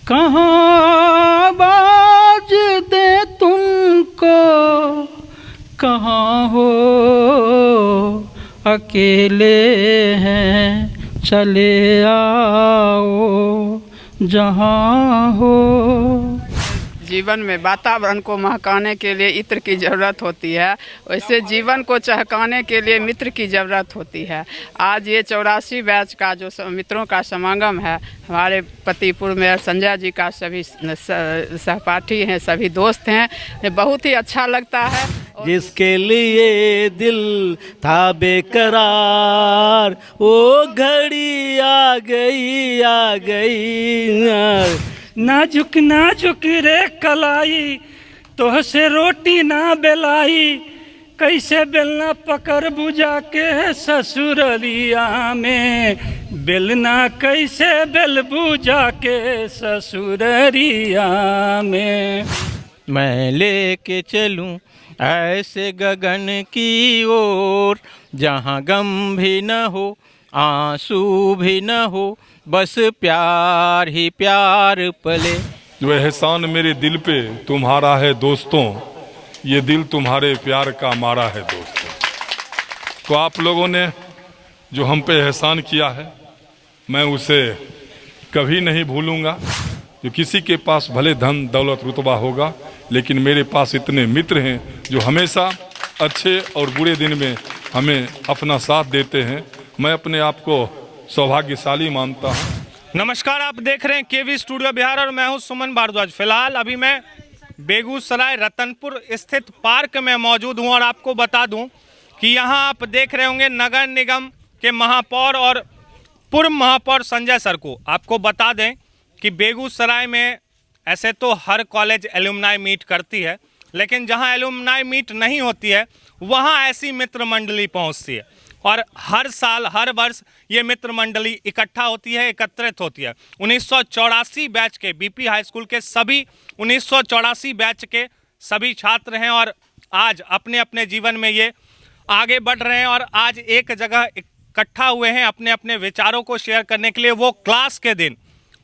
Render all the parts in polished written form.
कहाँ बाज दे तुमको, कहाँ हो अकेले हैं, चले आओ जहाँ हो। जीवन में वातावरण को महकाने के लिए इत्र की ज़रूरत होती है, वैसे जीवन को चहकाने के लिए मित्र की ज़रूरत होती है। आज ये 84 बैच का जो मित्रों का समागम है, हमारे पतिपुर मेयर संजय जी का सभी सहपाठी हैं, सभी दोस्त हैं, बहुत ही अच्छा लगता है। जिसके लिए दिल था बेकरार, वो घड़ी आ गई। नाजुक नाजुक रे कलाई, तोह से रोटी ना बेलाई, कैसे बेलना पकड़ बुझा के ससुरलिया में, बेलना कैसे बेल बुझा के ससुरलिया में। मैं लेके चलूं ऐसे गगन की ओर, जहाँ गम भी न हो आंसू भी न हो, बस प्यार ही प्यार पले। जो एहसान मेरे दिल पे तुम्हारा है दोस्तों, ये दिल तुम्हारे प्यार का मारा है दोस्तों। तो आप लोगों ने जो हम पे एहसान किया है, मैं उसे कभी नहीं भूलूंगा। जो किसी के पास भले धन दौलत रुतबा होगा, लेकिन मेरे पास इतने मित्र हैं जो हमेशा अच्छे और बुरे दिन में हमें अपना साथ देते हैं। मैं अपने आप को सौभाग्यशाली मानता हूँ। नमस्कार, आप देख रहे हैं केवी स्टूडियो बिहार और मैं हूं सुमन भारद्वाज। फिलहाल अभी मैं बेगूसराय रतनपुर स्थित पार्क में मौजूद हूं और आपको बता दूं कि यहां आप देख रहे होंगे नगर निगम के महापौर और पूर्व महापौर संजय सर को। आपको बता दें कि बेगूसराय में ऐसे तो हर कॉलेज एलुमनाई मीट करती है, लेकिन जहां एलुमनाई मीट नहीं होती है वहां ऐसी मित्र मंडली पहुंचती है और हर साल हर वर्ष ये मित्र मंडली इकट्ठा होती है, एकत्रित होती है। 1984 बैच के बीपी हाई स्कूल के सभी 1984 बैच के सभी छात्र हैं और आज अपने अपने जीवन में ये आगे बढ़ रहे हैं और आज एक जगह इकट्ठा हुए हैं अपने अपने विचारों को शेयर करने के लिए। वो क्लास के दिन,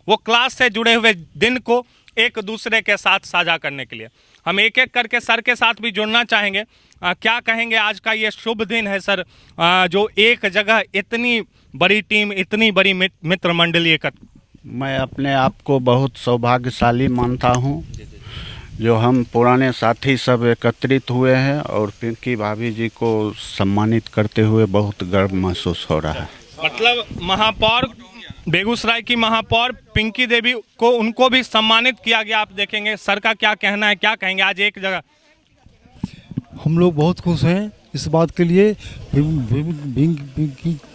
वो क्लास से जुड़े हुए दिन को एक दूसरे के साथ साझा करने के लिए हम एक एक करके सर के साथ भी जुड़ना चाहेंगे। क्या कहेंगे, आज का ये शुभ दिन है सर, जो एक जगह इतनी बड़ी टीम, इतनी बड़ी मित्र मंडली मैं अपने आप को बहुत सौभाग्यशाली मानता हूँ जो हम पुराने साथी सब एकत्रित हुए हैं और पिंकी भाभी जी को सम्मानित करते हुए बहुत गर्व महसूस हो रहा है। मतलब महापौर बेगूसराय की महापौर पिंकी देवी को, उनको भी सम्मानित किया गया। आप देखेंगे सर का क्या कहना है, क्या कहेंगे आज एक जगह। हम लोग बहुत खुश हैं इस बात के लिए।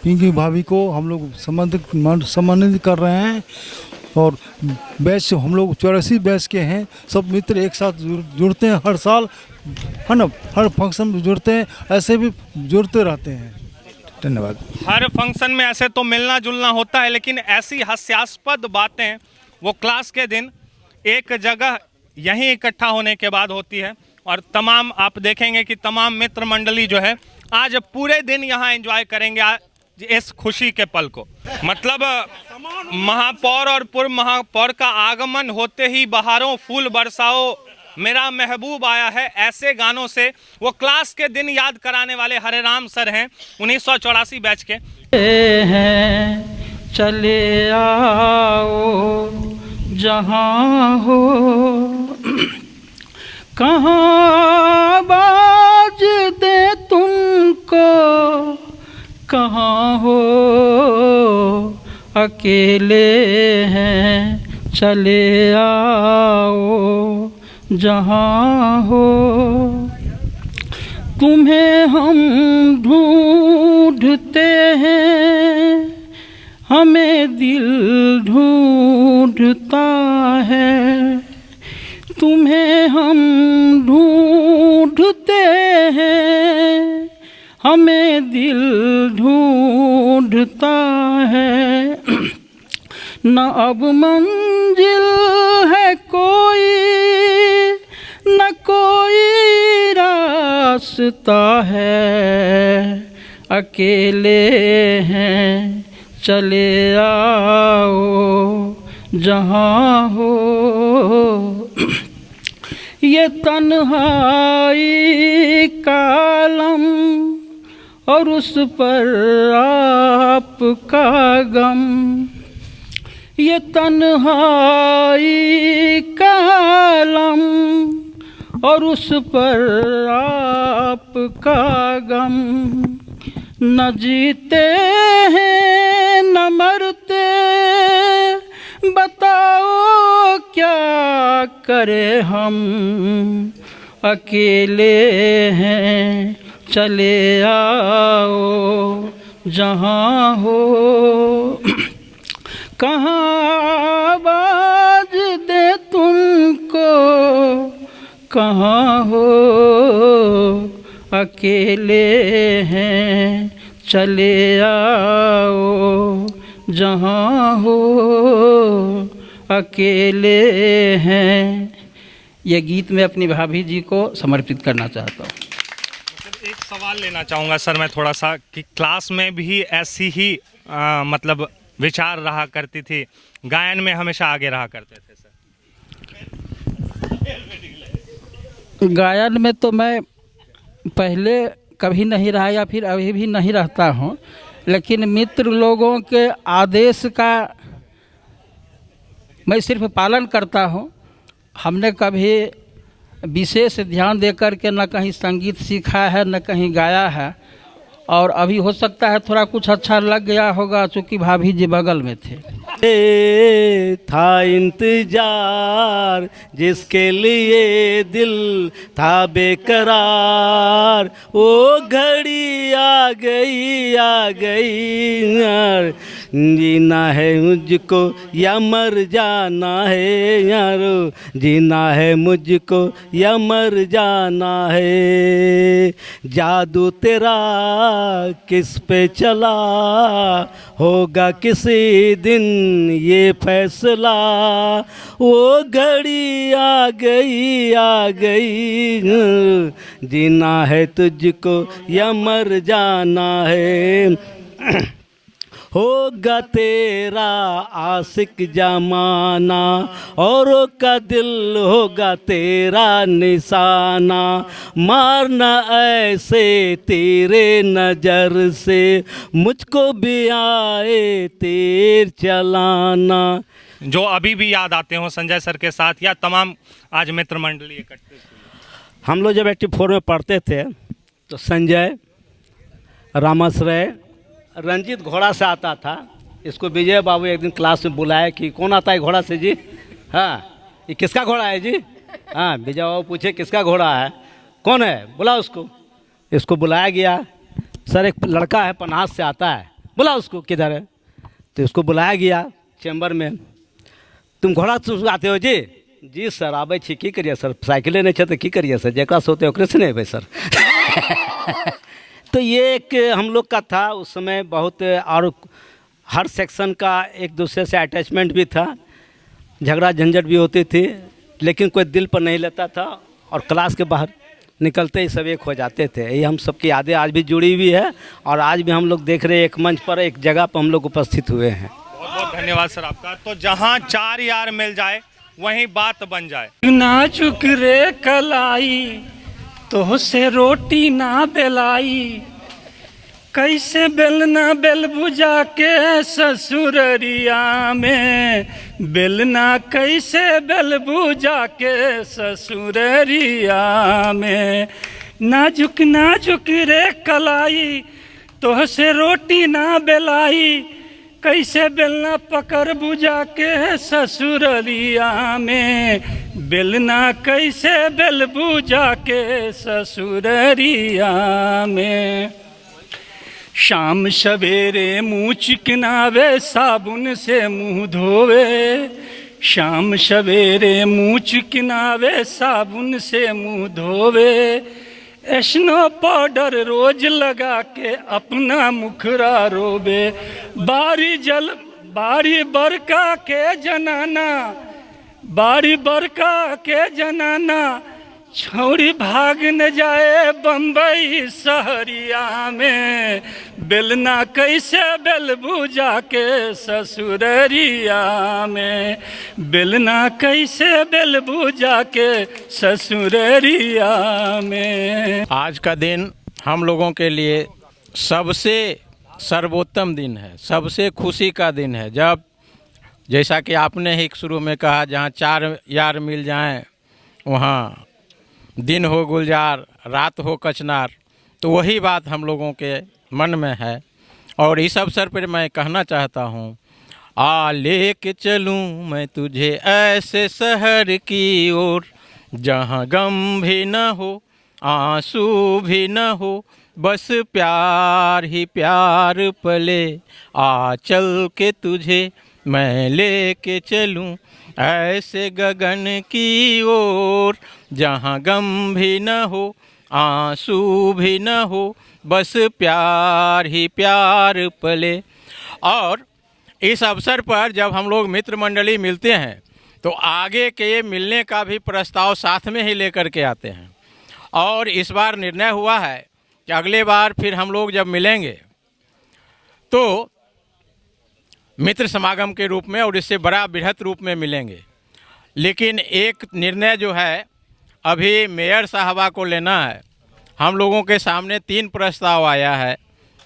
पिंकी भाभी को हम लोग सम्मानित कर रहे हैं और बैच हम लोग 84 बैच के हैं। सब मित्र एक साथ जुड़ते हैं हर साल, है ना, हर फंक्शन में जुड़ते हैं, ऐसे भी जुड़ते रहते हैं। धन्यवाद। हर फंक्शन में ऐसे तो मिलना जुलना होता है, लेकिन ऐसी हास्यास्पद बातें वो क्लास के दिन एक जगह यहीं इकट्ठा होने के बाद होती है और तमाम आप देखेंगे कि तमाम मित्र मंडली जो है आज पूरे दिन यहाँ एंजॉय करेंगे आज इस खुशी के पल को। मतलब महापौर और पूर्व महापौर का आगमन होते ही बहारों फूल बरसाओ मेरा महबूब आया है, ऐसे गानों से वो क्लास के दिन याद कराने वाले हरे राम सर हैं 1984 बैच के। चले आओ जहाँ हो, कहाँ बाज दे तुमको, कहाँ हो अकेले हैं, चले आओ जहाँ हो। तुम्हें हम ढूंढते हैं, हमें दिल ढूंढता है। तुम्हें हम ढूंढते हैं, हमें दिल ढूंढता है। न अब मंजिल है कोई, न कोई रास्ता है, अकेले हैं, चले आओ जहाँ हो ये तन्हाई का आलम और उस पर आपका गम, ये तन्हाई का आलम और उस पर आपका गम, न जीते हैं न मरते, बताओ क्या करें हम, अकेले हैं चले आओ जहाँ हो, कहाँ आवाज दे तुमको, कहाँ हो, अकेले हैं चले आओ जहाँ हो, अकेले हैं। यह गीत मैं अपनी भाभी जी को समर्पित करना चाहता हूँ। एक सवाल लेना चाहूँगा सर मैं थोड़ा सा, कि क्लास में भी ऐसी ही मतलब विचार रहा करती थी, गायन में हमेशा आगे रहा करते थे सर? गायन में तो मैं पहले कभी नहीं रहा या फिर अभी भी नहीं रहता हूँ, लेकिन मित्र लोगों के आदेश का मैं सिर्फ पालन करता हूँ। हमने कभी विशेष ध्यान देकर के न कहीं संगीत सीखा है न कहीं गाया है, और अभी हो सकता है थोड़ा कुछ अच्छा लग गया होगा चूँकि भाभी जी बगल में थे। था इंतजार जिसके लिए दिल था बेकरार, वो घड़ी आ गई यार, जीना है मुझको या मर जाना है यारो, जीना है मुझको या मर जाना है, जादू तेरा किस पे चला होगा किसी दिन ये फैसला, वो घड़ी आ गई, जीना है तुझको या मर जाना है, होगा तेरा आशिक जमाना औरों का दिल होगा तेरा निशाना, मारना ऐसे तेरे नज़र से मुझको भी आए तीर चलाना। जो अभी भी याद आते हो संजय सर के साथ या तमाम आज मित्र मंडली इकट्ठे? हम लोग जब 84 में पढ़ते थे तो संजय, रामाश्रय, रंजीत घोड़ा से आता था। इसको विजय बाबू एक दिन क्लास में बुलाया कि कौन आता है घोड़ा से जी? हाँ, ये किसका घोड़ा है जी? हाँ, विजय बाबू पूछे किसका घोड़ा है, कौन है, बुला उसको। इसको बुलाया गया। सर एक लड़का है पनास से आता है, बुला उसको, किधर है? तो इसको बुलाया गया चैम्बर में। तुम घोड़ा से आते हो जी? जी सर आबै छी, की करिए सर, साइकिले नहीं छे तो की करिए सर, जेकरा से होते ओकरे से नहीं भाई सर। तो ये एक हम लोग का था उस समय बहुत, और हर सेक्शन का एक दूसरे से अटैचमेंट भी था, झगड़ा झंझट भी होती थी, लेकिन कोई दिल पर नहीं लेता था, और क्लास के बाहर निकलते ही सब एक हो जाते थे। ये हम सबकी यादें आज भी जुड़ी हुई है, और आज भी हम लोग देख रहे हैं एक मंच पर, एक जगह पर हम लोग उपस्थित हुए हैं। बहुत बहुत धन्यवाद सर आपका। तो जहाँ चार यार मिल जाए वहीं बात बन जाए। ना चुक रे कलाई तो से रोटी ना बेलाई, कैसे बेलना बेल बुझा के ससुररिया में, बेलना कैसे बेल बुझा के ससुररिया में, नाजुक नाजुक रे कलाई तो से रोटी ना बेलाई, कैसे बेलना पकड़ बुझा के ससुरलिया में, बेलना कैसे बेल बुझा के ससुररिया में। शाम सवेरे मुँह चिकनावे साबुन से मुँह धोवे, शाम सवेरे मुँह चिकनावे साबुन से मुँह धोवे, स्नो पाउडर रोज लगा के अपना मुखरा रोबे, बारी बरका के जनाना, बारी बरका के जनाना, छौड़ी भाग न जाए बम्बई शहरिया में, बेलना कैसे बेल भुजा के ससुररिया में, बेलना कैसे बेल भुजा के ससुररिया में। आज का दिन हम लोगों के लिए सबसे सर्वोत्तम दिन है, सबसे खुशी का दिन है। जब जैसा कि आपने ही शुरू में कहा, जहाँ चार यार मिल जाएं वहाँ दिन हो गुलजार रात हो कचनार, तो वही बात हम लोगों के मन में है। और इस अवसर पर मैं कहना चाहता हूँ, आ लेके चलूँ मैं तुझे ऐसे शहर की ओर, जहाँ गम भी न हो आंसू भी न हो, बस प्यार ही प्यार पले, आ चल के तुझे मैं लेके चलूँ ऐसे गगन की ओर, जहाँ गम भी न हो आंसू भी न हो, बस प्यार ही प्यार पले। और इस अवसर पर जब हम लोग मित्र मंडली मिलते हैं तो आगे के मिलने का भी प्रस्ताव साथ में ही लेकर के आते हैं। और इस बार निर्णय हुआ है कि अगले बार फिर हम लोग जब मिलेंगे तो मित्र समागम के रूप में और इससे बड़ा बृहत रूप में मिलेंगे। लेकिन एक निर्णय जो है अभी मेयर साहबा को लेना है। हम लोगों के सामने 3 प्रस्ताव आया है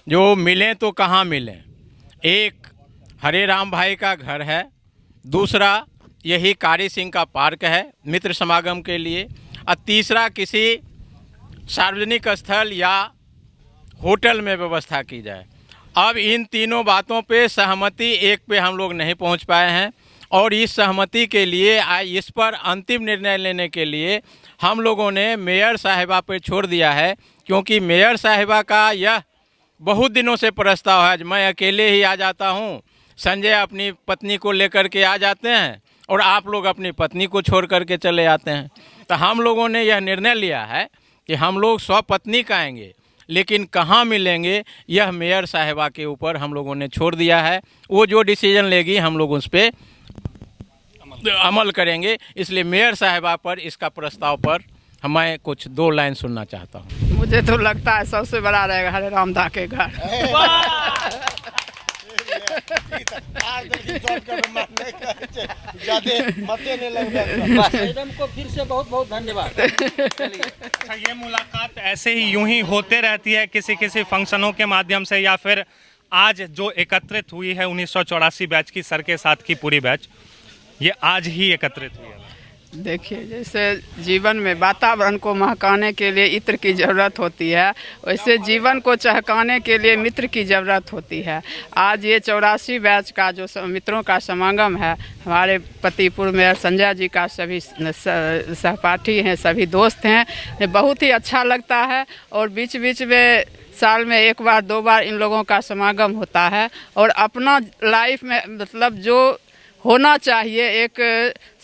जो मिलें तो कहाँ मिलें। एक हरे राम भाई का घर है, दूसरा यही कारी सिंह का पार्क है मित्र समागम के लिए, और तीसरा किसी सार्वजनिक स्थल या होटल में व्यवस्था की जाए। अब इन तीनों बातों पे सहमति एक पे हम लोग नहीं पहुंच पाए हैं, और इस सहमति के लिए इस पर अंतिम निर्णय लेने के लिए हम लोगों ने मेयर साहिबा पर छोड़ दिया है, क्योंकि मेयर साहिबा का यह बहुत दिनों से प्रस्ताव है। मैं अकेले ही आ जाता हूं, संजय अपनी पत्नी को लेकर के आ जाते हैं, और आप लोग अपनी पत्नी को छोड़ करके चले आते हैं। तो हम लोगों ने यह निर्णय लिया है कि हम लोग स्वपत्नी का आएंगे, लेकिन कहाँ मिलेंगे यह मेयर साहिबा के ऊपर हम लोगों ने छोड़ दिया है। वो जो डिसीजन लेगी हम लोग उस पर अमल करेंगे। इसलिए मेयर साहिबा पर इसका प्रस्ताव पर मैं कुछ 2 लाइन सुनना चाहता हूँ। मुझे तो लगता है सबसे बड़ा रहेगा हरे राम दा के घर। मैडम को फिर से बहुत बहुत धन्यवाद। अच्छा, ये मुलाकात ऐसे ही यूं ही होते रहती है किसी किसी फंक्शनों के माध्यम से, या फिर आज जो एकत्रित हुई है 1984 बैच की सर के साथ की पूरी बैच, ये आज ही एकत्रित हुई है? देखिए, जैसे जीवन में वातावरण को महकाने के लिए इत्र की ज़रूरत होती है, वैसे जीवन को चहकाने के लिए मित्र की ज़रूरत होती है। आज ये 84 बैच का जो मित्रों का समागम है, हमारे पतिपुर मेयर संजय जी का सभी सहपाठी हैं, सभी दोस्त हैं, बहुत ही अच्छा लगता है। और बीच बीच में साल में 1 बार 2 बार इन लोगों का समागम होता है, और अपना लाइफ में मतलब जो होना चाहिए एक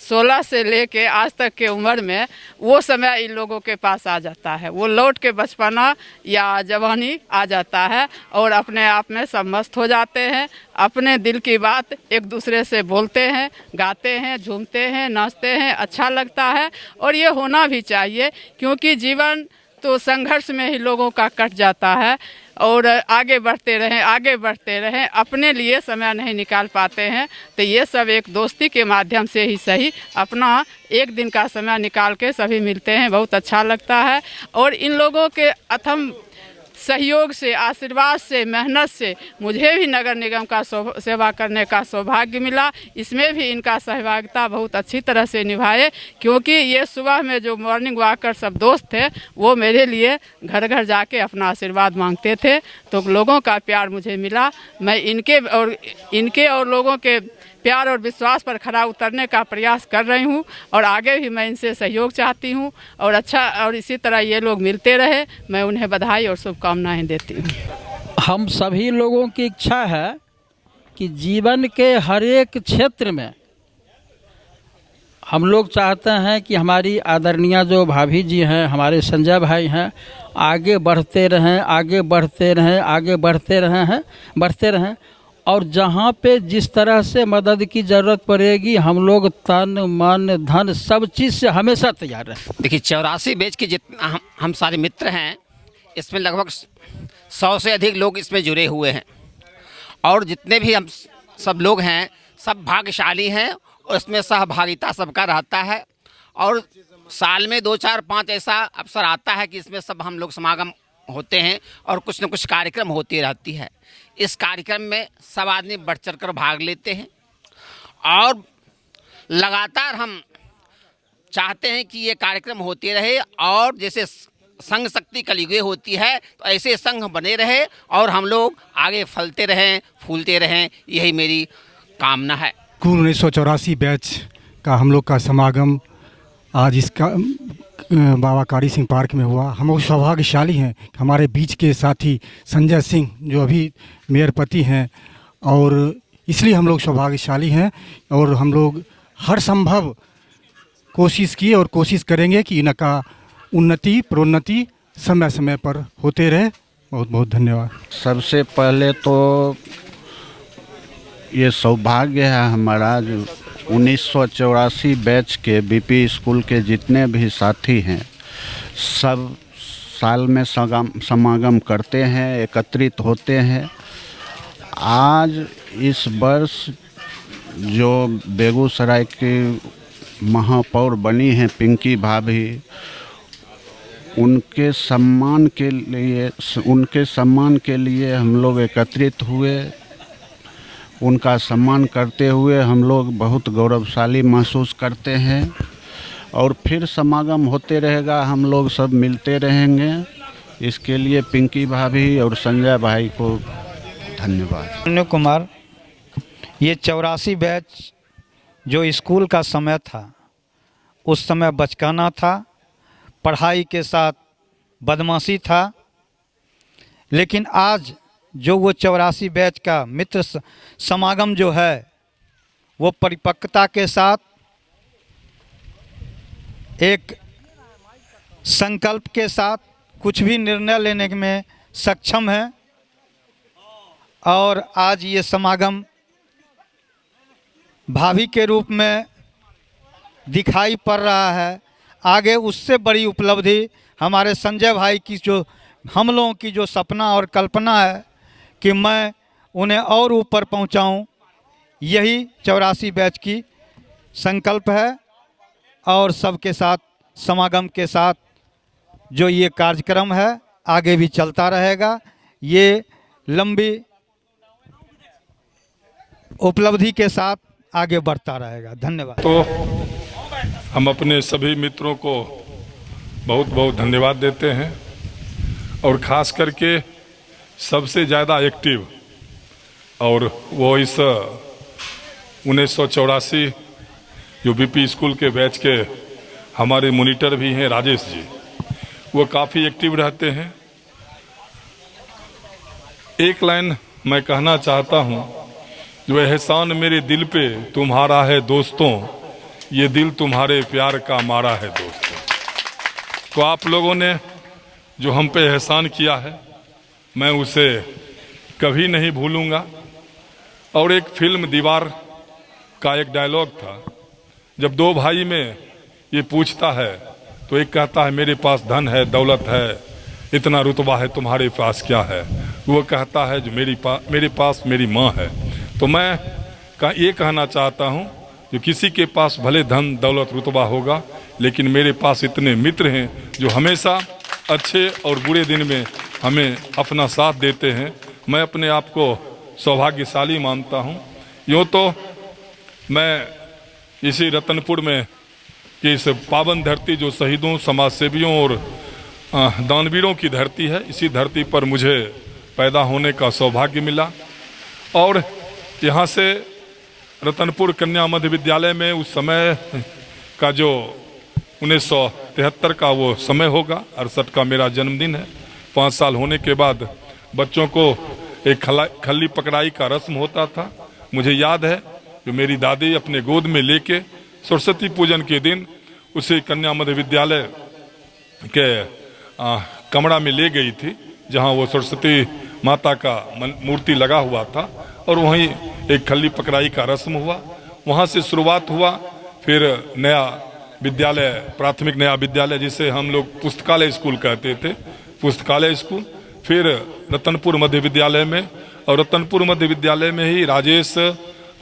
16 से लेके आज तक के उम्र में, वो समय इन लोगों के पास आ जाता है। वो लौट के बचपना या जवानी आ जाता है, और अपने आप में सब मस्त हो जाते हैं। अपने दिल की बात एक दूसरे से बोलते हैं, गाते हैं, झूमते हैं, नाचते हैं, अच्छा लगता है। और ये होना भी चाहिए, क्योंकि जीवन तो संघर्ष में ही लोगों का कट जाता है। और आगे बढ़ते रहें, अपने लिए समय नहीं निकाल पाते हैं, तो ये सब एक दोस्ती के माध्यम से ही सही अपना एक दिन का समय निकाल के सभी मिलते हैं, बहुत अच्छा लगता है। और इन लोगों के अथम सहयोग से, आशीर्वाद से, मेहनत से मुझे भी नगर निगम का सेवा करने का सौभाग्य मिला। इसमें भी इनका सहभागिता बहुत अच्छी तरह से निभाए, क्योंकि ये सुबह में जो मॉर्निंग वॉकर सब दोस्त थे, वो मेरे लिए घर घर जाके अपना आशीर्वाद मांगते थे। तो लोगों का प्यार मुझे मिला। मैं इनके और लोगों के प्यार और विश्वास पर खरा उतरने का प्रयास कर रही हूँ, और आगे भी मैं इनसे सहयोग चाहती हूँ। और इसी तरह ये लोग मिलते रहे। मैं उन्हें बधाई और शुभकामनाएं देती हूँ। हम सभी लोगों की इच्छा है कि जीवन के हर एक क्षेत्र में हम लोग चाहते हैं कि हमारी आदरणीय जो भाभी जी हैं, हमारे संजय भाई हैं, आगे बढ़ते रहें, बढ़ते रहें। और जहाँ पे जिस तरह से मदद की ज़रूरत पड़ेगी हम लोग तन मन धन सब चीज़ से हमेशा तैयार रहें। देखिए 84 बैच के जितना हम सारे मित्र हैं, इसमें लगभग 100 से अधिक लोग इसमें जुड़े हुए हैं और जितने भी हम सब लोग हैं सब भाग्यशाली हैं और इसमें सहभागिता सबका रहता है और साल में 2, 4, 5 ऐसा अवसर आता है कि इसमें सब हम लोग समागम होते हैं और कुछ न कुछ कार्यक्रम होती रहती है। इस कार्यक्रम में सब आदमी बढ़ चढ़ कर भाग लेते हैं और लगातार हम चाहते हैं कि ये कार्यक्रम होते रहे और जैसे संघ शक्ति कलयुगे होती है तो ऐसे संघ बने रहे और हम लोग आगे फलते रहें फूलते रहें, यही मेरी कामना है। स्कूल 1984 बैच का हम लोग का समागम आज इसका बाबा कारी सिंह पार्क में हुआ। हम लोग सौभाग्यशाली हैं, हमारे बीच के साथी संजय सिंह जो अभी मेयर पति हैं और इसलिए हम लोग सौभाग्यशाली हैं और हम लोग हर संभव कोशिश की और कोशिश करेंगे कि इनका उन्नति प्रोन्नति समय समय पर होते रहे। बहुत बहुत धन्यवाद। सबसे पहले तो ये सौभाग्य है हमारा जो 1984 बैच के बीपी स्कूल के जितने भी साथी हैं सब साल में समागम करते हैं, एकत्रित होते हैं। आज इस वर्ष जो बेगूसराय की महापौर बनी हैं पिंकी भाभी, उनके सम्मान के लिए हम लोग एकत्रित हुए। उनका सम्मान करते हुए हम लोग बहुत गौरवशाली महसूस करते हैं और फिर समागम होते रहेगा, हम लोग सब मिलते रहेंगे। इसके लिए पिंकी भाभी और संजय भाई को धन्यवाद। अनु कुमार, ये 84 बैच जो स्कूल का समय था उस समय बचकाना था, पढ़ाई के साथ बदमाशी था, लेकिन आज जो वो 84 बैच का मित्र समागम जो है वो परिपक्वता के साथ एक संकल्प के साथ कुछ भी निर्णय लेने में सक्षम है और आज ये समागम भाभी के रूप में दिखाई पड़ रहा है। आगे उससे बड़ी उपलब्धि हमारे संजय भाई की जो हम लोगों की जो सपना और कल्पना है कि मैं उन्हें और ऊपर पहुंचाऊं, यही 84 बैच की संकल्प है और सबके साथ समागम के साथ जो ये कार्यक्रम है आगे भी चलता रहेगा, ये लंबी उपलब्धि के साथ आगे बढ़ता रहेगा। धन्यवाद। तो हम अपने सभी मित्रों को बहुत बहुत धन्यवाद देते हैं और ख़ास करके सबसे ज़्यादा एक्टिव और वो इस 1984 जो बीपी स्कूल के बैच के हमारे मॉनिटर भी हैं राजेश जी, वो काफ़ी एक्टिव रहते हैं। एक लाइन मैं कहना चाहता हूँ, जो एहसान मेरे दिल पे तुम्हारा है दोस्तों, ये दिल तुम्हारे प्यार का मारा है दोस्तों। तो आप लोगों ने जो हम पे एहसान किया है मैं उसे कभी नहीं भूलूंगा। और एक फिल्म दीवार का एक डायलॉग था, जब दो भाई में ये पूछता है तो एक कहता है मेरे पास धन है दौलत है, इतना रुतबा है, तुम्हारे पास क्या है? वो कहता है जो मेरे पास मेरी माँ है। तो मैं ये कहना चाहता हूँ जो किसी के पास भले धन दौलत रुतबा होगा, लेकिन मेरे पास इतने मित्र हैं जो हमेशा अच्छे और बुरे दिन में हमें अपना साथ देते हैं। मैं अपने आप को सौभाग्यशाली मानता हूँ। यूँ तो मैं इसी रतनपुर में कि इस पावन धरती जो शहीदों समाजसेवियों और दानवीरों की धरती है, इसी धरती पर मुझे पैदा होने का सौभाग्य मिला और यहाँ से रतनपुर कन्या मध्य विद्यालय में उस समय का जो 1973 का वो समय होगा, 68 का मेरा जन्मदिन है। 5 साल होने के बाद बच्चों को एक खल्ली पकड़ाई का रस्म होता था। मुझे याद है जो मेरी दादी अपने गोद में लेके सरस्वती पूजन के दिन उसे कन्या मध्य विद्यालय के कमरा में ले गई थी, जहां वो सरस्वती माता का मूर्ति लगा हुआ था और वहीं एक खल्ली पकड़ाई का रस्म हुआ। वहाँ से शुरुआत हुआ। फिर नया विद्यालय, प्राथमिक नया विद्यालय जिसे हम लोग पुस्तकालय स्कूल कहते थे, पुस्तकालय स्कूल। फिर रतनपुर मध्य विद्यालय में, और रतनपुर मध्य विद्यालय में ही राजेश,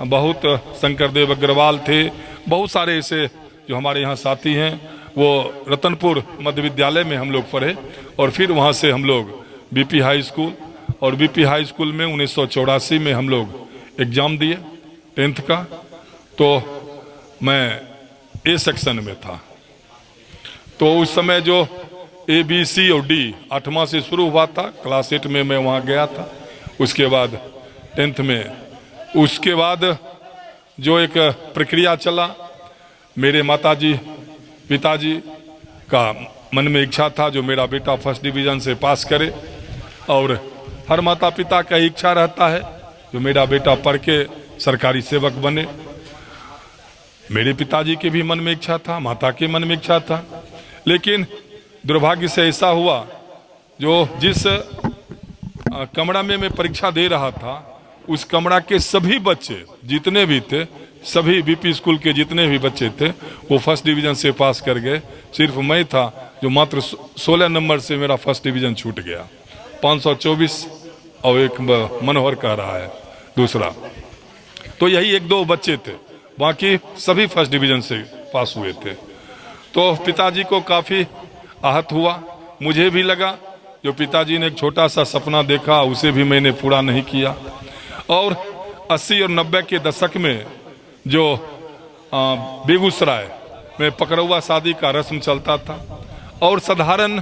बहुत शंकरदेव अग्रवाल थे, बहुत सारे ऐसे जो हमारे यहाँ साथी हैं, वो रतनपुर मध्य विद्यालय में हम लोग पढ़े। और फिर वहाँ से हम लोग बीपी हाई स्कूल, और बीपी हाई स्कूल में 1984 में हम लोग एग्ज़ाम दिए 10th का। तो मैं ए सेक्शन में था। तो उस समय जो A, B, C और D 8वां से शुरू हुआ था, क्लास 8 में मैं वहाँ गया था। उसके बाद 10th में, उसके बाद जो एक प्रक्रिया चला, मेरे माताजी पिताजी का मन में इच्छा था जो मेरा बेटा फर्स्ट डिवीज़न से पास करे, और हर माता पिता का इच्छा रहता है जो मेरा बेटा पढ़ के सरकारी सेवक बने। मेरे पिताजी के भी मन में इच्छा था, माता के मन में इच्छा था। लेकिन दुर्भाग्य से ऐसा हुआ, जो जिस कमरा में मैं परीक्षा दे रहा था, उस कमरा के सभी बच्चे जितने भी थे, सभी बीपी स्कूल के जितने भी बच्चे थे, वो फर्स्ट डिवीज़न से पास कर गए। सिर्फ मैं था जो मात्र 16 नंबर से मेरा फर्स्ट डिवीज़न छूट गया। 524 और एक मनोहर कह रहा है दूसरा। तो यही 1-2 बच्चे थे, बाकी सभी फर्स्ट डिवीज़न से पास हुए थे। तो पिताजी को काफ़ी आहत हुआ, मुझे भी लगा जो पिताजी ने एक छोटा सा सपना देखा, उसे भी मैंने पूरा नहीं किया। और 80 और 90 के दशक में जो बेगूसराय में पकड़ौआ शादी का रस्म चलता था, और साधारण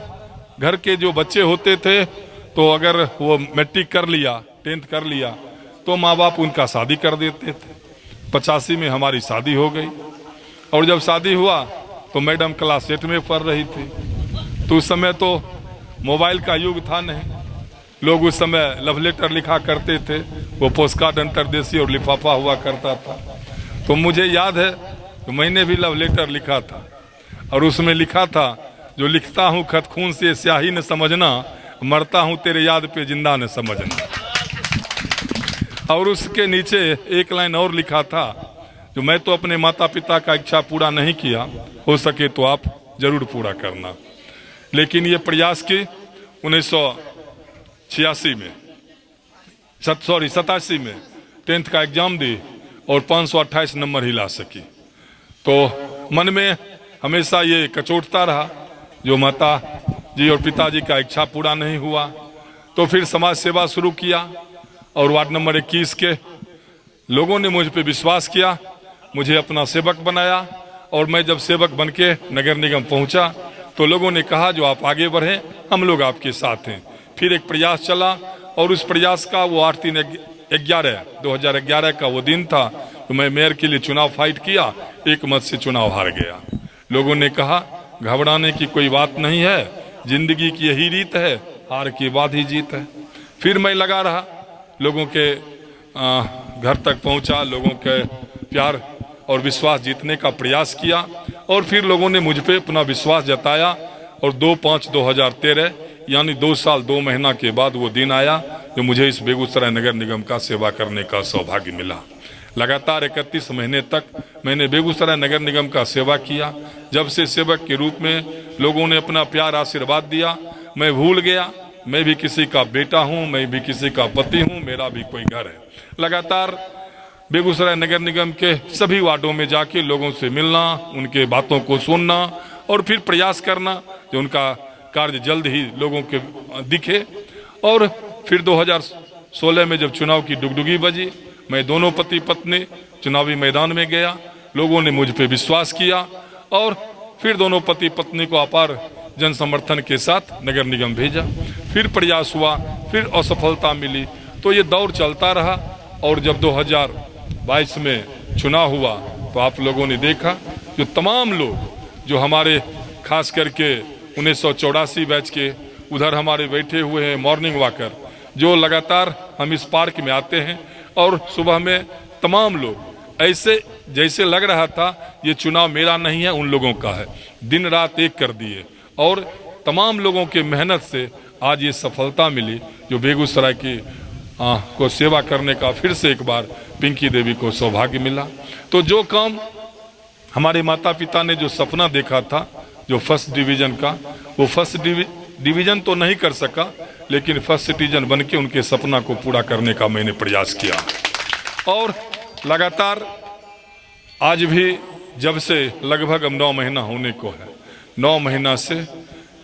घर के जो बच्चे होते थे, तो अगर वो मैट्रिक कर लिया, 10th कर लिया, तो माँ बाप उनका शादी कर देते थे। 85 में हमारी शादी हो गई, और जब शादी हुआ तो मैडम क्लास 8 में पढ़ रही थी। तो उस समय तो मोबाइल का युग था नहीं, लोग उस समय लव लेटर लिखा करते थे, वो पोस्ट कार्ड अंतरदेशी और लिफाफा हुआ करता था। तो मुझे याद है तो मैंने भी लव लेटर लिखा था, और उसमें लिखा था, जो लिखता हूँ खत खून से स्याही न समझना, मरता हूँ तेरे याद पे जिंदा न समझना। और उसके नीचे एक लाइन और लिखा था, जो मैं तो अपने माता पिता का इच्छा पूरा नहीं किया, हो सके तो आप जरूर पूरा करना। लेकिन ये प्रयास की 1986 में, 87 में 10th का एग्जाम दी और 528 नंबर ही ला सकी। तो मन में हमेशा ये कचोटता रहा, जो माता जी और पिताजी का इच्छा पूरा नहीं हुआ। तो फिर समाज सेवा शुरू किया, और वार्ड नंबर 21 के लोगों ने मुझ पे विश्वास किया, मुझे अपना सेवक बनाया। और मैं जब सेवक बन के नगर निगम पहुंचा, तो लोगों ने कहा जो आप आगे बढ़ें, हम लोग आपके साथ हैं। फिर एक प्रयास चला, और उस प्रयास का वो 8/3/2011 का वो दिन था, तो मैं मेयर के लिए चुनाव फाइट किया, 1 मत से चुनाव हार गया। लोगों ने कहा घबराने की कोई बात नहीं है, जिंदगी की यही रीत है, हार के बाद ही जीत है। फिर मैं लगा रहा, लोगों के घर तक पहुंचा, लोगों के प्यार और विश्वास जीतने का प्रयास किया, और फिर लोगों ने मुझ पे अपना विश्वास जताया। और 2/5/2013 यानी 2 साल 2 महीना के बाद वो दिन आया, जो मुझे इस बेगूसराय नगर निगम का सेवा करने का सौभाग्य मिला। लगातार 31 महीने तक मैंने बेगूसराय नगर निगम का सेवा किया। जब से सेवक के रूप में लोगों ने अपना प्यार आशीर्वाद दिया, मैं भूल गया मैं भी किसी का बेटा हूँ, मैं भी किसी का पति हूँ, मेरा भी कोई घर है। लगातार बेगूसराय नगर निगम के सभी वार्डों में जाके लोगों से मिलना, उनके बातों को सुनना, और फिर प्रयास करना कि उनका कार्य जल्द ही लोगों के दिखे। और फिर 2016 में जब चुनाव की डुगडुगी बजी, मैं दोनों पति पत्नी चुनावी मैदान में गया, लोगों ने मुझ पे विश्वास किया, और फिर दोनों पति पत्नी को अपार जन समर्थन के साथ नगर निगम भेजा। फिर प्रयास हुआ, फिर असफलता मिली, तो ये दौर चलता रहा। और जब 2022 में चुनाव हुआ, तो आप लोगों ने देखा जो तमाम लोग जो हमारे खास करके 1984 बैच के उधर हमारे बैठे हुए हैं मॉर्निंग वॉकर, जो लगातार हम इस पार्क में आते हैं, और सुबह में तमाम लोग ऐसे जैसे लग रहा था ये चुनाव मेरा नहीं है, उन लोगों का है। दिन रात एक कर दिए, और तमाम लोगों के मेहनत से आज ये सफलता मिली जो बेगूसराय की को सेवा करने का फिर से एक बार पिंकी देवी को सौभाग्य मिला। तो जो काम हमारे माता पिता ने जो सपना देखा था जो फर्स्ट डिवीज़न का, वो फर्स्ट डिवीज़न तो नहीं कर सका, लेकिन फर्स्ट सिटीजन बन के उनके सपना को पूरा करने का मैंने प्रयास किया। और लगातार आज भी जब से लगभग 9 महीना होने को है, 9 महीना से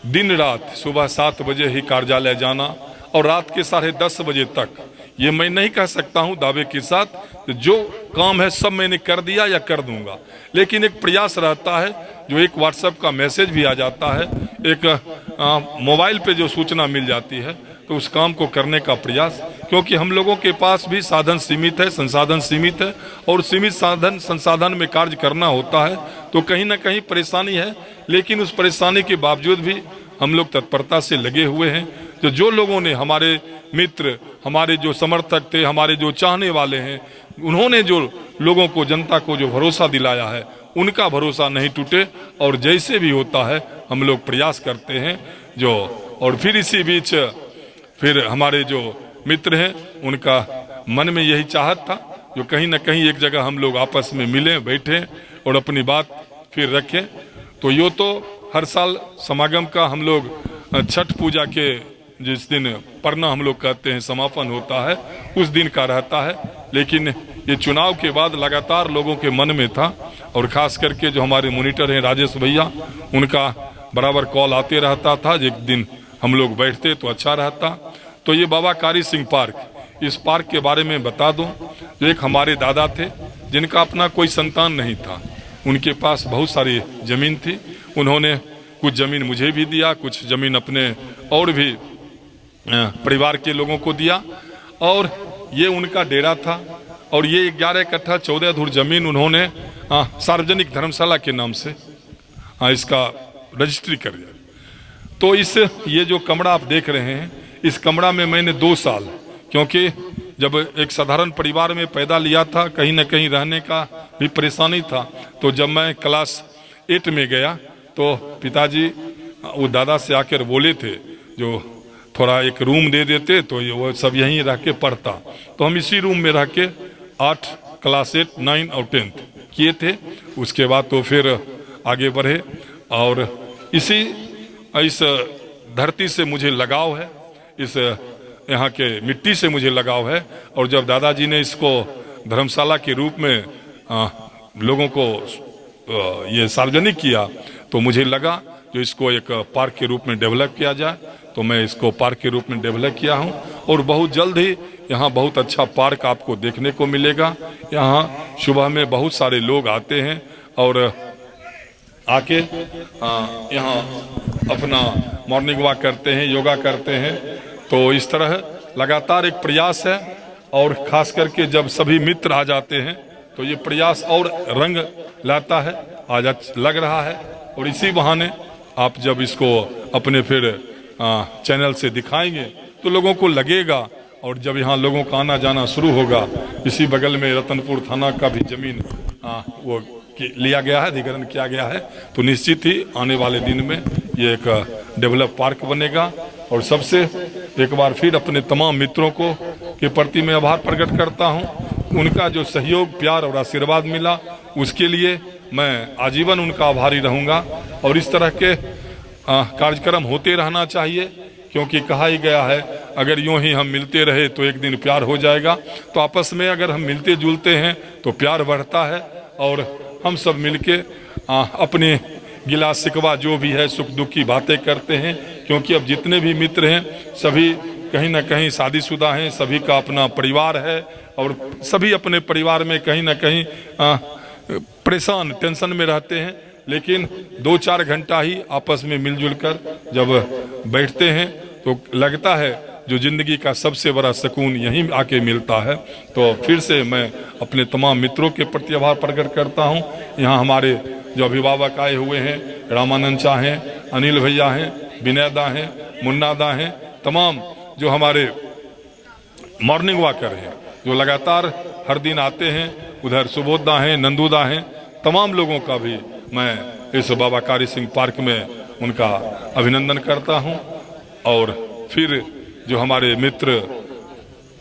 दिन रात सुबह 7 बजे ही कार्यालय जाना और रात के 10:30 बजे तक, ये मैं नहीं कह सकता हूँ दावे के साथ जो काम है सब मैंने कर दिया या कर दूंगा, लेकिन एक प्रयास रहता है। जो एक व्हाट्सएप का मैसेज भी आ जाता है, एक मोबाइल पे जो सूचना मिल जाती है, तो उस काम को करने का प्रयास, क्योंकि हम लोगों के पास भी साधन सीमित है, संसाधन सीमित है, और सीमित साधन संसाधन में कार्य करना होता है तो कहीं ना कहीं परेशानी है। लेकिन उस परेशानी के बावजूद भी हम लोग तत्परता से लगे हुए हैं। तो जो लोगों ने, हमारे मित्र, हमारे जो समर्थक थे, हमारे जो चाहने वाले हैं, उन्होंने जो लोगों को, जनता को जो भरोसा दिलाया है, उनका भरोसा नहीं टूटे और जैसे भी होता है हम लोग प्रयास करते हैं जो। और फिर इसी बीच फिर हमारे जो मित्र हैं उनका मन में यही चाहत था जो कहीं ना कहीं एक जगह हम लोग आपस में मिलें, बैठें और अपनी बात फिर रखें। तो यो तो हर साल समागम का हम लोग छठ पूजा के जिस दिन परना हम लोग कहते हैं समापन होता है, उस दिन का रहता है। लेकिन ये चुनाव के बाद लगातार लोगों के मन में था, और खास करके जो हमारे मॉनिटर हैं राजेश भैया, उनका बराबर कॉल आते रहता था एक दिन हम लोग बैठते तो अच्छा रहता। तो ये बाबा कारी सिंह पार्क, इस पार्क के बारे में बता दूं, जो एक हमारे दादा थे जिनका अपना कोई संतान नहीं था, उनके पास बहुत सारी जमीन थी। उन्होंने कुछ जमीन मुझे भी दिया, कुछ जमीन अपने और भी परिवार के लोगों को दिया, और ये उनका डेरा था। और ये 11 कट्ठा 14 धुर जमीन उन्होंने सार्वजनिक धर्मशाला के नाम से इसका रजिस्ट्री कर दिया। तो इस ये जो कमरा आप देख रहे हैं, इस कमरा में मैंने 2 साल, क्योंकि जब एक साधारण परिवार में पैदा लिया था, कहीं ना कहीं रहने का भी परेशानी था। तो जब मैं क्लास 8 में गया तो पिताजी वो दादा से आकर बोले थे जो थोड़ा एक रूम दे देते तो वो सब यहीं रह के पढ़ता। तो हम इसी रूम में रह के 8 क्लास 8, 9 और 10 किए थे। उसके बाद तो फिर आगे बढ़े, और इस धरती से मुझे लगाव है, इस यहाँ के मिट्टी से मुझे लगाव है। और जब दादाजी ने इसको धर्मशाला के रूप में लोगों को ये सार्वजनिक किया, तो मुझे लगा जो इसको एक पार्क के रूप में डेवलप किया जाए, तो मैं इसको पार्क के रूप में डेवलप किया हूँ। और बहुत जल्द ही यहाँ बहुत अच्छा पार्क आपको देखने को मिलेगा। यहाँ सुबह में बहुत सारे लोग आते हैं और आके यहाँ अपना मॉर्निंग वॉक करते हैं, योगा करते हैं। तो इस तरह लगातार एक प्रयास है, और खास करके जब सभी मित्र आ जाते हैं तो ये प्रयास और रंग लाता है। आज लग रहा है, और इसी बहाने आप जब इसको अपने फिर चैनल से दिखाएंगे तो लोगों को लगेगा। और जब यहाँ लोगों का आना जाना शुरू होगा, इसी बगल में रतनपुर थाना का भी जमीन वो लिया गया है, अधिग्रहण किया गया है, तो निश्चित ही आने वाले दिन में ये एक डेवलप पार्क बनेगा। और सबसे एक बार फिर अपने तमाम मित्रों को के प्रति मैं आभार प्रकट करता हूँ। उनका जो सहयोग, प्यार और आशीर्वाद मिला, उसके लिए मैं आजीवन उनका आभारी रहूँगा। और इस तरह के कार्यक्रम होते रहना चाहिए, क्योंकि कहा ही गया है अगर यूं ही हम मिलते रहे तो एक दिन प्यार हो जाएगा। तो आपस में अगर हम मिलते जुलते हैं तो प्यार बढ़ता है, और हम सब मिलके अपने गिला शिकवा जो भी है, सुख दुख की बातें करते हैं। क्योंकि अब जितने भी मित्र हैं सभी कहीं ना कहीं शादीशुदा हैं, सभी का अपना परिवार है, और सभी अपने परिवार में कहीं ना कहीं परेशान, टेंशन में रहते हैं। लेकिन 2-4 घंटा ही आपस में मिलजुल कर जब बैठते हैं तो लगता है जो जिंदगी का सबसे बड़ा सुकून यहीं आके मिलता है। तो फिर से मैं अपने तमाम मित्रों के प्रति आभार प्रकट करता हूँ। यहाँ हमारे जो अभिभावक आए हुए हैं, रामानंद शाह हैं, अनिल भैया हैं, विनय दा हैं, मुन्ना दा हैं, तमाम जो हमारे मॉर्निंग वॉकर हैं जो लगातार हर दिन आते हैं, उधर सुबोध दा हैं, नंदू दा हैं, तमाम लोगों का भी मैं इस बाबा कारी सिंह पार्क में उनका अभिनंदन करता हूं। और फिर जो हमारे मित्र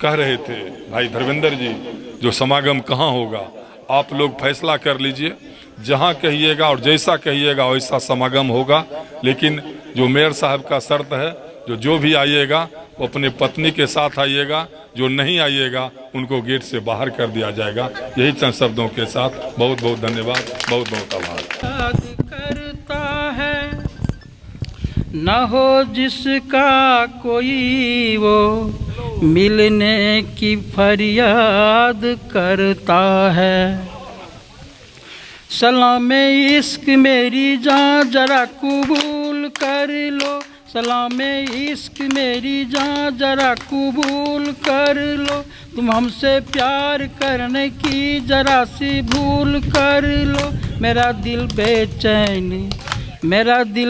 कह रहे थे, भाई धर्मेंद्र जी, जो समागम कहाँ होगा आप लोग फैसला कर लीजिए, जहाँ कहिएगा और जैसा कहिएगा वैसा समागम होगा। लेकिन जो मेयर साहब का शर्त है, जो भी आइएगा वो अपने पत्नी के साथ आइएगा, जो नहीं आइएगा उनको गेट से बाहर कर दिया जाएगा। यही चंद शब्दों के साथ बहुत बहुत धन्यवाद, बहुत बहुत आभार। करता है न हो जिसका कोई वो मिलने की फरियाद करता है। सलामे इश्क मेरी जान जरा कबूल कर लो, सलामे इश्क मेरी जान जरा कबूल कर लो, तुम हमसे प्यार करने की जरा सी भूल कर लो। मेरा दिल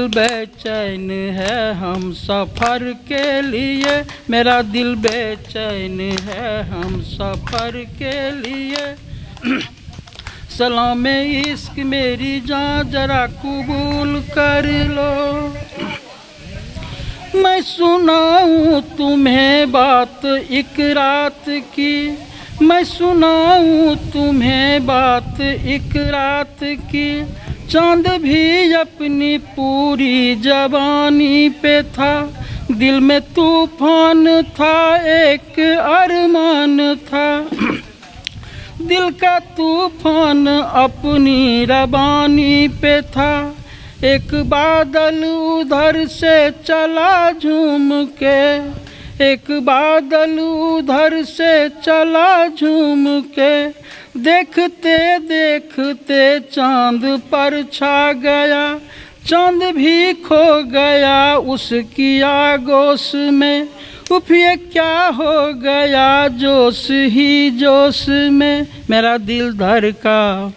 बेचैन है हम सफ़र के लिए, मेरा दिल बेचैन है हम सफ़र के लिए। सलामे इश्क मेरी जान जरा कबूल कर लो। मैं सुनाऊं तुम्हें बात एक रात की, मैं सुनाऊं तुम्हें बात एक रात की। चांद भी अपनी पूरी जवानी पे था, दिल में तूफान था, एक अरमान था। दिल का तूफान अपनी रवानी पे था, एक बादल उधर से चला झूम के, एक बादल उधर से चला झूम के। देखते देखते चांद पर छा गया, चांद भी खो गया उसकी आगोश में। उफ ये क्या हो गया जोश ही जोश में। मेरा दिल धड़का,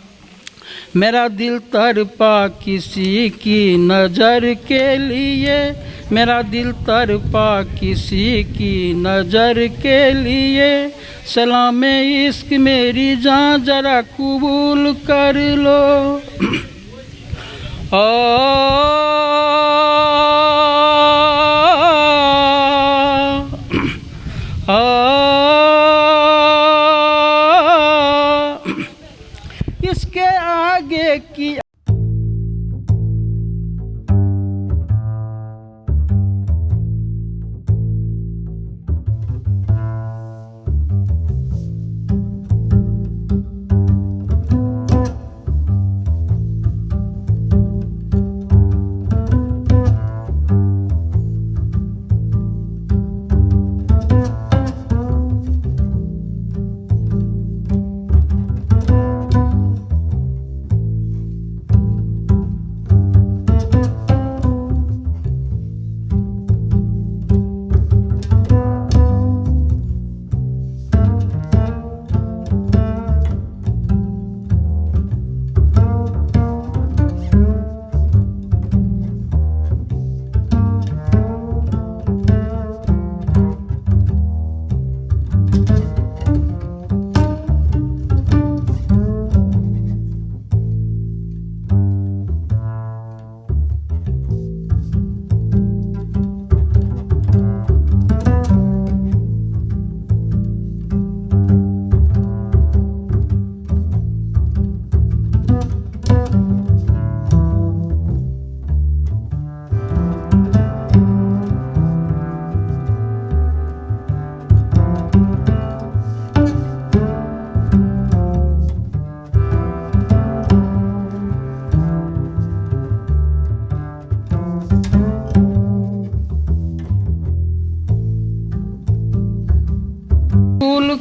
मेरा दिल तड़पा किसी की नज़र के लिए, मेरा दिल तड़पा किसी की नज़र के लिए। सलामे इश्क मेरी जान जरा कबूल कर लो। इसके आगे की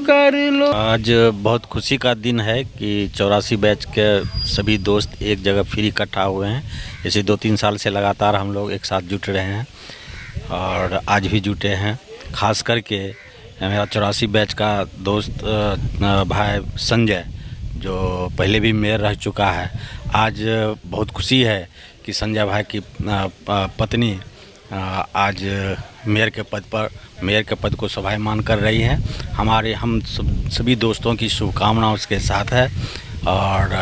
कर लो। आज बहुत खुशी का दिन है कि 84 बैच के सभी दोस्त एक जगह फिर इकट्ठा हुए हैं। जैसे 2-3 साल से लगातार हम लोग एक साथ जुट रहे हैं और आज भी जुटे हैं। खास करके मेरा 84 बैच का दोस्त भाई संजय, जो पहले भी मेयर रह चुका है, आज बहुत खुशी है कि संजय भाई की पत्नी आज मेयर के पद को शोभायमान कर रही है। हम सभी दोस्तों की शुभकामना उसके साथ है और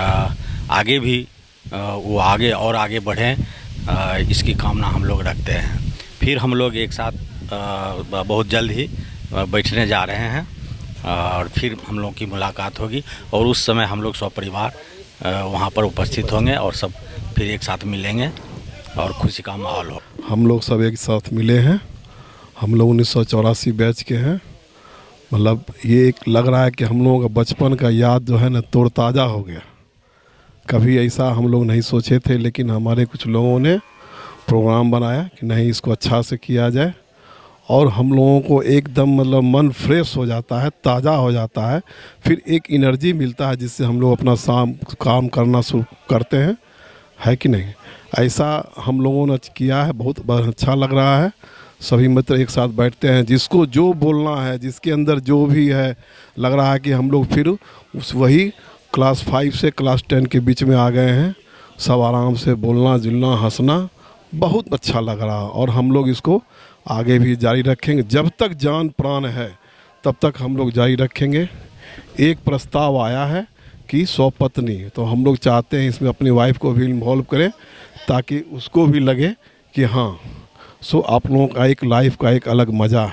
आगे भी वो आगे बढ़ें, इसकी कामना हम लोग रखते हैं। फिर हम लोग एक साथ बहुत जल्द ही बैठने जा रहे हैं और फिर हम लोगों की मुलाकात होगी और उस समय हम लोग सपरिवार वहाँ पर उपस्थित होंगे और सब फिर एक साथ मिलेंगे और खुशी का माहौल हो। हम लोग सब एक साथ मिले हैं। हम लोग 1984 बैच के हैं। मतलब ये एक लग रहा है कि हम लोगों का बचपन का याद जो है ना तरोताज़ा हो गया। कभी ऐसा हम लोग नहीं सोचे थे, लेकिन हमारे कुछ लोगों ने प्रोग्राम बनाया कि नहीं इसको अच्छा से किया जाए और हम लोगों को एकदम मतलब मन फ्रेश हो जाता है, ताज़ा हो जाता है, फिर एक एनर्जी मिलता है जिससे हम लोग अपना काम करना शुरू करते हैं, है कि नहीं। ऐसा हम लोगों ने किया है, बहुत अच्छा लग रहा है। सभी मित्र एक साथ बैठते हैं, जिसको जो बोलना है, जिसके अंदर जो भी है, लग रहा है कि हम लोग फिर उस वही क्लास 5 से क्लास 10 के बीच में आ गए हैं। सब आराम से बोलना जुलना हंसना बहुत अच्छा लग रहा है और हम लोग इसको आगे भी जारी रखेंगे। जब तक जान प्राण है तब तक हम लोग जारी रखेंगे। एक प्रस्ताव आया है कि 100 पत्नी, तो हम लोग चाहते हैं इसमें अपनी वाइफ को भी इन्वॉल्व करें ताकि उसको भी लगे कि हाँ आप लोगों का एक लाइफ का एक अलग मज़ा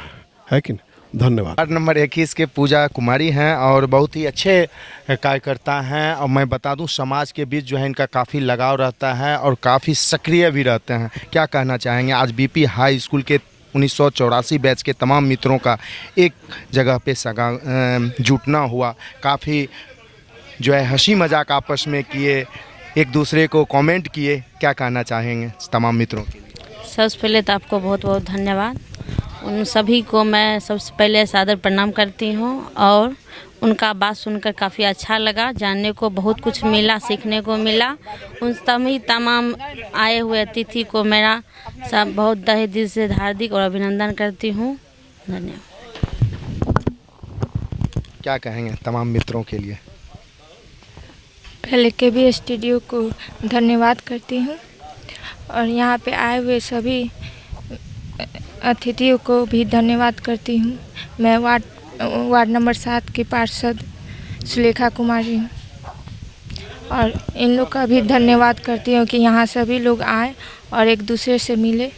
है कि नहीं। धन्यवाद। वार्ड नंबर 21 के पूजा कुमारी हैं और बहुत ही अच्छे कार्यकर्ता हैं और मैं बता दूं समाज के बीच जो है इनका काफ़ी लगाव रहता है और काफ़ी सक्रिय भी रहते हैं। क्या कहना चाहेंगे? आज बीपी हाई स्कूल के 1984 बैच के तमाम मित्रों का एक जगह पे जुटना हुआ, काफ़ी जो है हंसी मजाक आपस में किए, एक दूसरे को कमेंट किए। क्या कहना चाहेंगे तमाम मित्रों के लिए? सबसे पहले तो आपको बहुत बहुत धन्यवाद। उन सभी को मैं सबसे पहले सादर प्रणाम करती हूँ और उनका बात सुनकर काफ़ी अच्छा लगा, जानने को बहुत कुछ मिला, सीखने को मिला। उन सभी तमाम आए हुए अतिथि को मेरा सब बहुत तहे दिल से हार्दिक और अभिनंदन करती हूँ। धन्यवाद। क्या कहेंगे तमाम मित्रों के लिए? पहले केबी स्टूडियो को धन्यवाद करती हूँ और यहाँ पे आए हुए सभी अतिथियों को भी धन्यवाद करती हूँ। मैं वार्ड नंबर 7 की पार्षद सुलेखा कुमारी हूँ और इन लोग का भी धन्यवाद करती हूँ कि यहाँ सभी लोग आए और एक दूसरे से मिले।